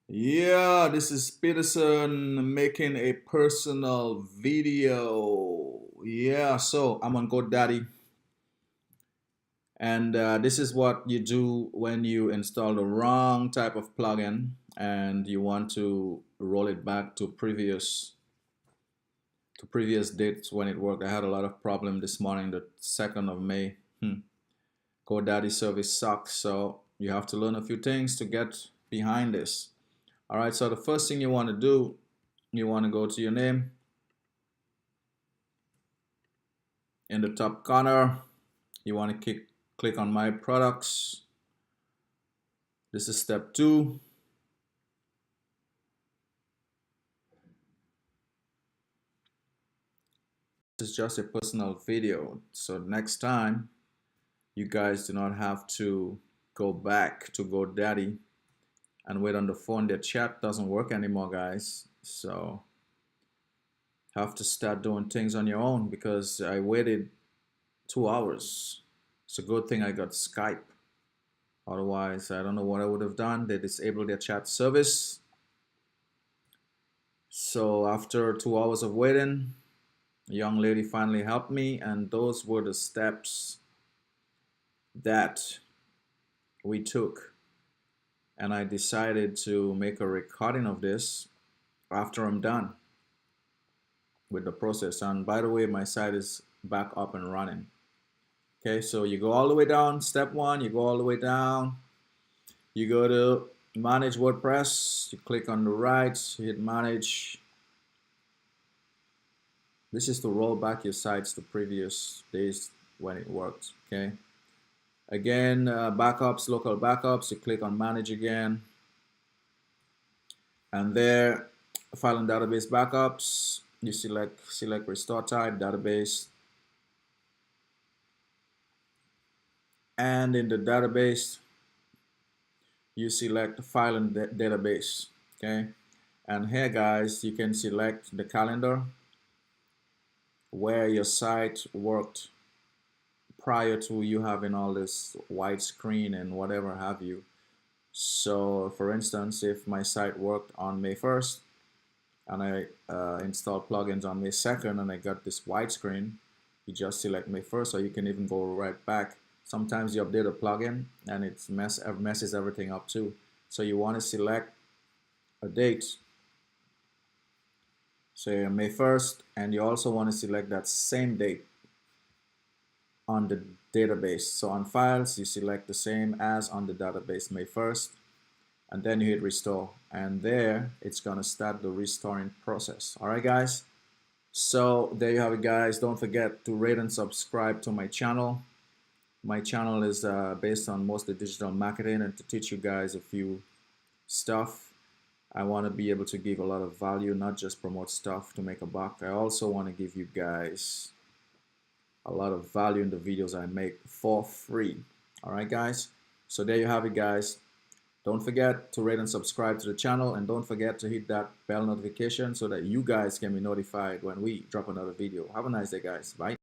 Yeah, this is Peterson making a personal video. Yeah, so I'm on Godaddy, and this is what you do when you install the wrong type of plugin and you want to roll it back to previous dates when it worked. I had a lot of problem this morning, the 2nd of May. Godaddy service sucks, so you have to learn a few things to get behind this. All right, so the first thing you want to do, you want to go to your name in the top corner. You want to click on My Products. This is step 2. This is just a personal video. So next time, you guys do not have to go back to GoDaddy and wait on the phone. The chat doesn't work anymore, guys. So have to start doing things on your own because I waited 2 hours. It's a good thing I got Skype. Otherwise, I don't know what I would have done. They disabled their chat service. So after 2 hours of waiting, a young lady finally helped me, and those were the steps that we took. And I decided to make a recording of this after I'm done with the process. And by the way, my site is back up and running. Okay, so you go all the way down, step 1, you go all the way down, you go to Managed WordPress, you click on the right, you hit Manage. This is to roll back your sites to previous days when it worked. Okay, again, backups, local backups, you click on Manage again, and there, file and database backups, you select restore type, database, and in the database you select file and database. Okay, and here, guys, you can select the calendar where your site worked prior to you having all this white screen and whatever have you. So for instance, if my site worked on May 1st and I installed plugins on May 2nd and I got this white screen, you just select May 1st, or you can even go right back. Sometimes you update a plugin and it messes everything up too. So you want to select a date, say May 1st, and you also want to select that same date on the database. So on files, you select the same as on the database, May 1st, and then you hit restore, and there it's going to start the restoring process. All right, guys, so there you have it, guys. Don't forget to rate and subscribe to my channel. My channel is based on mostly digital marketing and to teach you guys a few stuff. I want to be able to give a lot of value, not just promote stuff to make a buck. I also want to give you guys a lot of value in the videos I make for free. All right, guys, so there you have it, guys. Don't forget to rate and subscribe to the channel, and don't forget to hit that bell notification so that you guys can be notified when we drop another video. Have a nice day, guys. Bye.